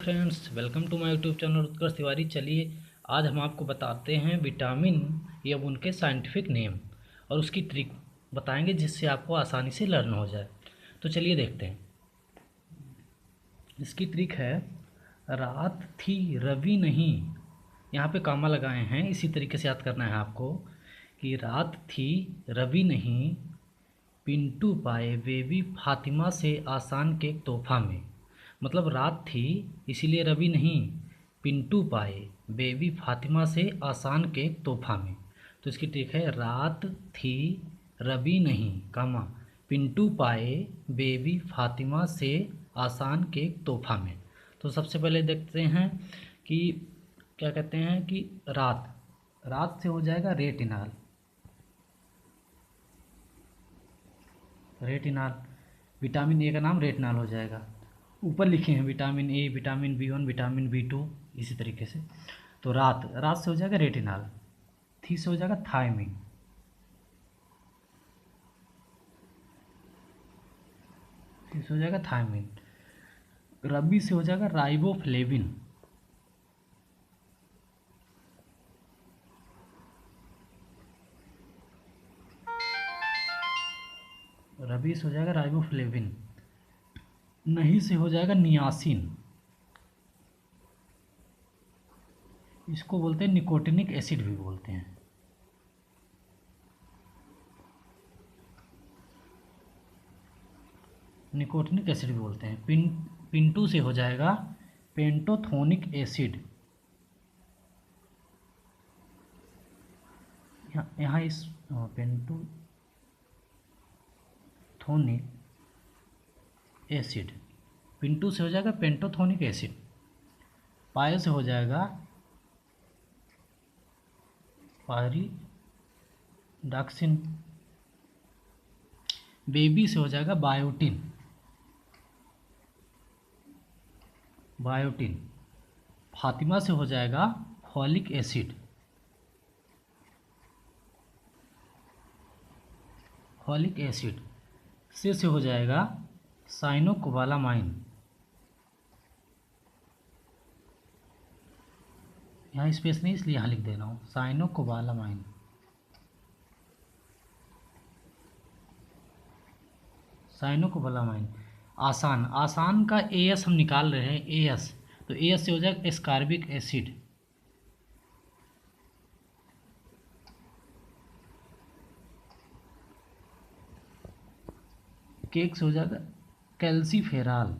Friends, welcome to my YouTube channel Utkarsh Tiwari. चलिए आज हम आपको बताते हैं विटामिन या उनके साइंटिफिक नेम और उसकी ट्रिक बताएंगे जिससे आपको आसानी से लर्न हो जाए। तो चलिए देखते हैं। इसकी ट्रिक है रात थी रवि नहीं। यहाँ पे कामा लगाए हैं, इसी तरीके से याद करना है आपको कि रात थी रवि नहीं, पिंटू पाए बेबी फातिमा से आसान केक तोहफा में। मतलब रात थी इसीलिए रवि नहीं, पिंटू पाए बेबी फातिमा से आसान केक तोहफा में। तो इसकी ट्रिक है रात थी रवि नहीं कामा पिंटू पाए बेबी फातिमा से आसान केक तोहफा में। तो सबसे पहले देखते हैं कि क्या कहते हैं कि रात रात से हो जाएगा रेटिनाल। रेटिनाल विटामिन ए का नाम रेटिनाल हो जाएगा। ऊपर लिखे हैं vitamin A, vitamin B one, vitamin B two, इसी तरीके से। तो रात रात से हो जाएगा रेटिनाल। थी से हो जाएगा थायमिन। थी से हो जाएगा थायमिन। रबी से हो जाएगा राइबोफ्लेविन। रबी से हो जाएगा राइबोफ्लेविन। नहीं से हो जाएगा नियासिन। इसको बोलते हैं निकोटिनिक एसिड भी बोलते हैं। निकोटिनिक एसिड भी बोलते हैं। पिंटू से हो जाएगा पेंटोथोनिक एसिड। यहाँ इस पेंटोथोनिक एसिड। पिंटू से हो जाएगा पेंटोथोनिक एसिड। पायो से हो जाएगा पायरिडॉक्सिन। बेबी से हो जाएगा बायोटिन। बायोटिन। फातिमा से हो जाएगा फॉलिक एसिड। Folic acid. से हो जाएगा साइनोकोबालामाइन। यहाँ स्पेस नहीं इसलिए यहाँ लिख दे रहा हूँ साइनोकोबालामाइन। साइनोकोबालामाइन। आसान आसान का एएस हम निकाल रहे हैं। एएस तो एएस से हो जाएगा एस्कार्बिक एसिड। केक से हो जाएगा कैल्सीफेराल।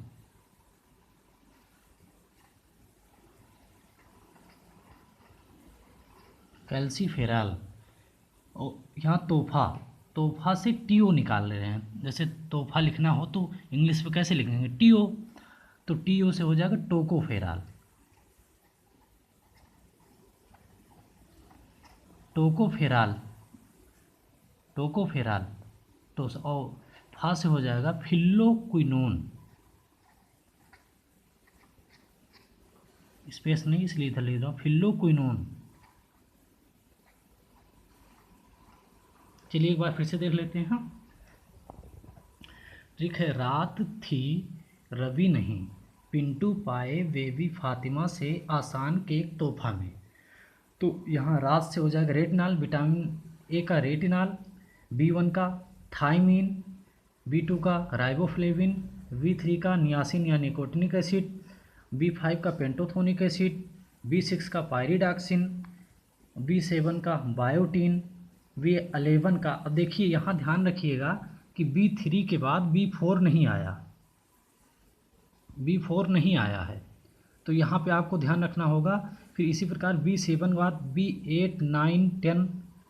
कैल्सीफेराल। और यहाँ तोहफा तोहफा से टीओ निकाल ले रहे हैं। जैसे तोहफा लिखना हो तो इंग्लिश में कैसे लिखेंगे टीओ। तो टीओ से हो जाएगा टोकोफेराल। टोकोफेराल। टोकोफेराल। तो और फा से हो जाएगा फिल्लोक्विनोन। स्पेस नहीं इसलिए इधर लिख रहा हूँ फिल्लोक्विनोन। चलिए एक बार फिर से देख लेते हैं। ट्रिक है रात थी रवि नहीं, पिंटू पाए बेबी फातिमा से आसान केक तोहफा में। तो यहाँ रात से हो जाएगा रेटिनाल। विटामिन ए का रेटिनाल, बी1 का थायमीन, बी2 का राइबोफ्लेविन, बी3 का नियासिन या निकोटिनिक एसिड, बी5 का पेंटोथोनिक एसिड, बी6 का पायरिडॉक्सिन, बी7 का बायोटीन, बी11 का। अब देखिए यहाँ ध्यान रखिएगा कि बी3 के बाद बी4 नहीं आया। बी4 नहीं आया है तो यहाँ पे आपको ध्यान रखना होगा। फिर इसी प्रकार बी7 के बाद बी8, 9, 10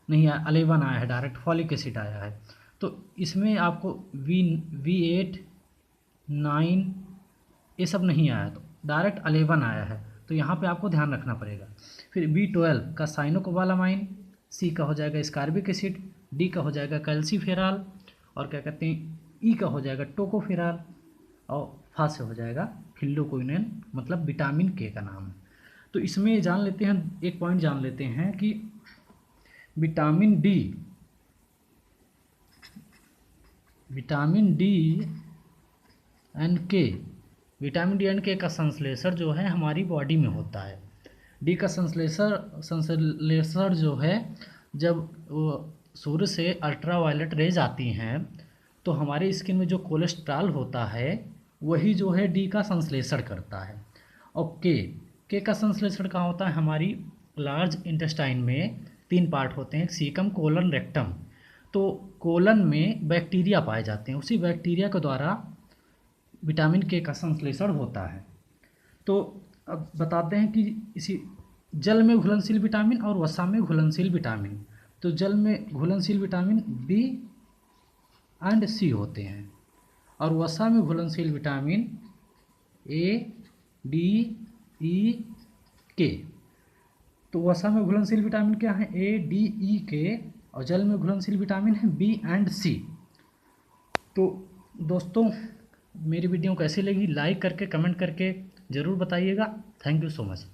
नहीं आया, 11 आया है, डायरेक्ट फॉलिक एसिड आया है। तो इसमें आपको बी8, 9 ये सब नहीं आया, तो डायरेक्ट 11 आया है। तो यहाँ पे आपको ध्यान रखना पड़ेगा। फिर बी12 का साइनोकोबालामाइन, सी का हो जाएगा स्कार्बिक एसिड, डी का हो जाएगा कैल्सीफेराल, और क्या कहते हैं ई का हो जाएगा टोकोफेराल, और फा से हो जाएगा फिल्लोक्विनोन, मतलब विटामिन के का नाम है। तो इसमें जान लेते हैं, एक पॉइंट जान लेते हैं कि विटामिन डी एंड के विटामिन डी एंड के का संश्लेषण जो है हमारी बॉडी में होता है। डी का संश्लेषण जो है, जब वो सूर्य से अल्ट्रावायलेट रेज आती हैं तो हमारी स्किन में जो कोलेस्ट्रॉल होता है वही जो है डी का संश्लेषण करता है। और के का संश्लेषण कहाँ होता है? हमारी लार्ज इंटेस्टाइन में 3 पार्ट होते हैं, सीकम, कोलन, रेक्टम। तो कोलन में बैक्टीरिया पाए जाते हैं, उसी बैक्टीरिया के द्वारा विटामिन के का संश्लेषण होता है। तो अब बताते हैं कि इसी जल में घुलनशील विटामिन और वसा में घुलनशील विटामिन। तो जल में घुलनशील विटामिन बी एंड सी होते हैं और वसा में घुलनशील विटामिन ए, डी, ई, के। तो वसा में घुलनशील विटामिन क्या है? ए, डी, ई, के। और जल में घुलनशील विटामिन है बी एंड सी। तो दोस्तों, मेरी वीडियो कैसी लगी लाइक करके कमेंट करके ज़रूर बताइएगा। Thank you so much.